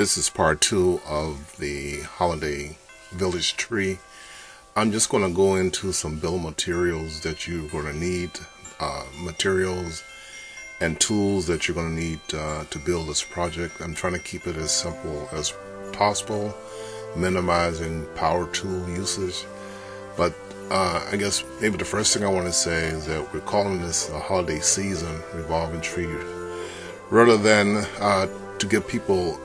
This is part 2 of the holiday village tree. I'm just going to go into some bill of materials that you're going to need, materials and tools that you're going to need to build this project. I'm trying to keep it as simple as possible, minimizing power tool usage. But I guess maybe the first thing I want to say is that we're calling this a holiday season revolving tree rather than to give people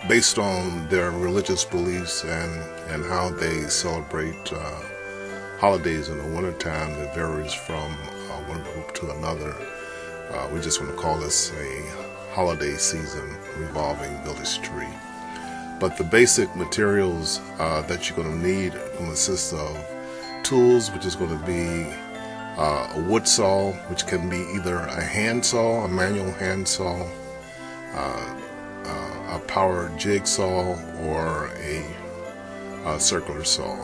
based on their religious beliefs and how they celebrate holidays in the wintertime that varies from one group to another. We just want to call this a holiday season revolving village tree. But the basic materials that you're going to need consist of tools, which is going to be a wood saw, which can be either a hand saw, a manual hand saw, a power jigsaw, or a circular saw.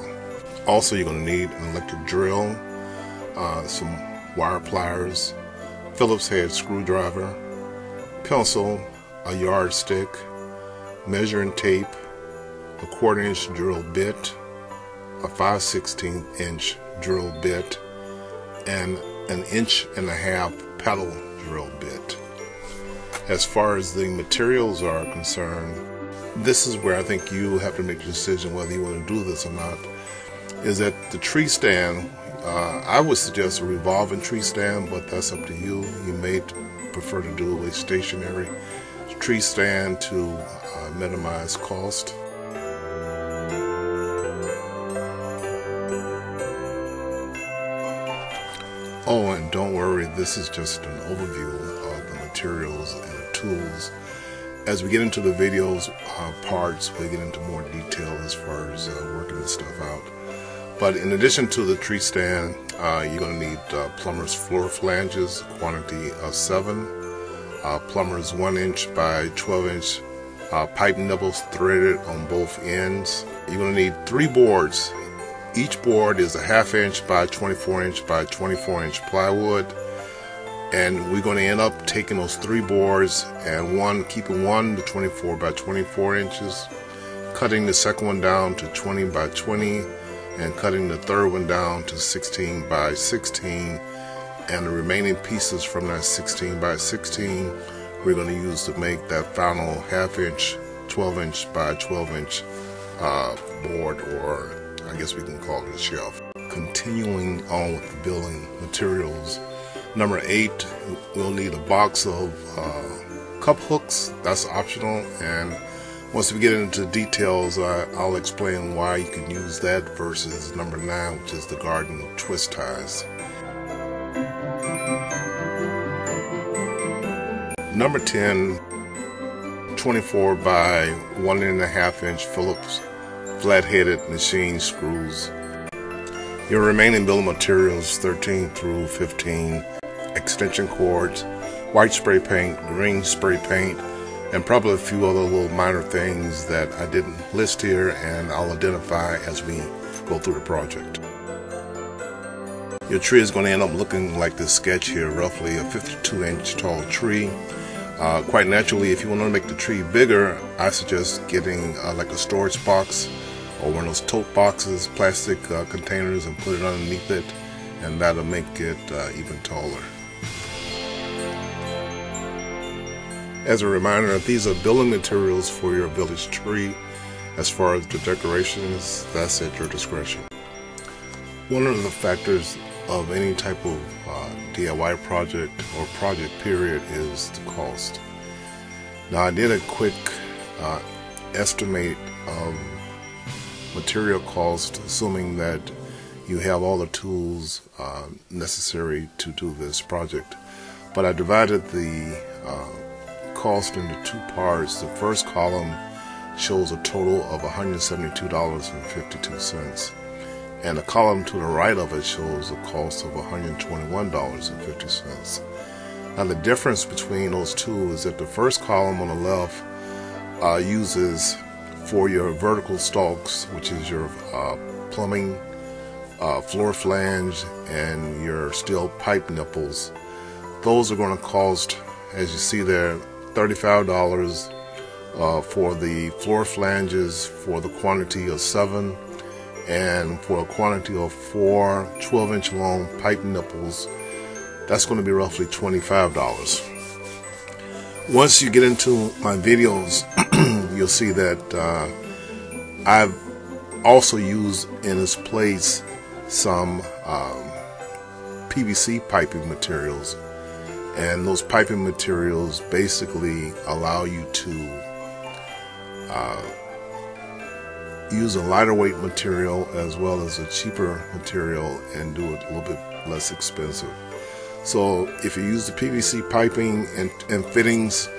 Also, you're going to need an electric drill, some wire pliers, Phillips head screwdriver, pencil, a yardstick, measuring tape, a 1/4 inch drill bit, a 5/16 inch drill bit, and an 1.5 inch paddle drill bit. As far as the materials are concerned, this is where I think you have to make a decision whether you want to do this or not. Is that the tree stand, I would suggest a revolving tree stand, but that's up to you. You may prefer to do a stationary tree stand to minimize cost. Oh, and don't worry, this is just an overview of the materials and the tools. As we get into the videos parts, we get into more detail as far as working this stuff out. But in addition to the tree stand, you're going to need plumber's floor flanges, quantity of 7, plumber's 1 inch by 12 inch pipe nibbles threaded on both ends. You're going to need 3 boards. Each board is a 1/2 inch by 24 inch by 24 inch plywood, and we're going to end up taking those 3 boards and keeping one to 24 by 24 inches, cutting the second one down to 20 by 20, and cutting the third one down to 16 by 16, and the remaining pieces from that 16 by 16 we're going to use to make that final 1/2 inch 12 inch by 12 inch board, or I guess we can call it a shelf. Continuing on with the building materials, number 8, we'll need a box of cup hooks. That's optional, and once we get into details, I'll explain why you can use that versus number 9, which is the garden twist ties. Number 10, 24 by 1.5 inch Phillips flat-headed machine screws. Your remaining bill of materials 13 through 15, extension cords, white spray paint, green spray paint, and probably a few other little minor things that I didn't list here, and I'll identify as we go through the project. Your tree is going to end up looking like this sketch here, roughly a 52 inch tall tree. Quite naturally, if you want to make the tree bigger, I suggest getting like a storage box or one of those tote boxes, plastic containers, and put it underneath it, and that'll make it even taller. As a reminder, these are building materials for your village tree. As far as the decorations, that's at your discretion. One of the factors of any type of DIY project or project period is the cost. Now, I did a quick estimate of material cost, assuming that you have all the tools necessary to do this project. But I divided the cost into 2 parts. The first column shows a total of $172.52, and the column to the right of it shows a cost of $121.50. Now, the difference between those two is that the first column on the left uses for your vertical stalks, which is your plumbing, floor flange, and your steel pipe nipples. Those are going to cost, as you see there, $35 for the floor flanges for the quantity of 7, and for a quantity of 4 12-inch long pipe nipples, that's going to be roughly $25. Once you get into my videos, you'll see that I've also used in its place some PVC piping materials, and those piping materials basically allow you to use a lighter weight material as well as a cheaper material and do it a little bit less expensive. So if you use the PVC piping and fittings,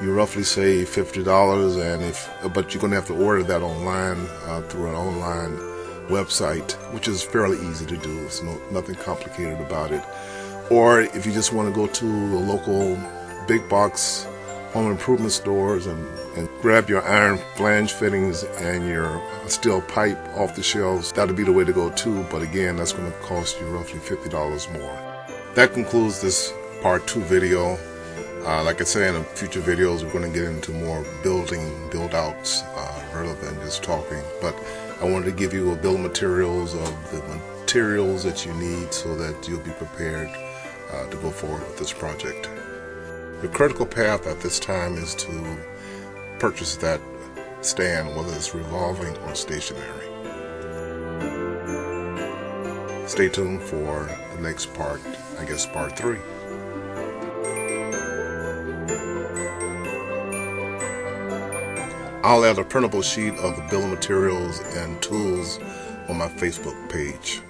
you roughly save $50, but you're going to have to order that online through an online website, which is fairly easy to do. It's nothing complicated about it. Or if you just want to go to a local big box home improvement stores and grab your iron flange fittings and your steel pipe off the shelves, that'll be the way to go too. But again, that's going to cost you roughly $50 more. That concludes this part 2 video. Like I say, in the future videos, we're going to get into more build outs rather than just talking. But I wanted to give you a bill of materials of the materials that you need so that you'll be prepared to go forward with this project. The critical path at this time is to purchase that stand, whether it's revolving or stationary. Stay tuned for the next part, I guess part 3. I'll add a printable sheet of the bill of materials and tools on my Facebook page.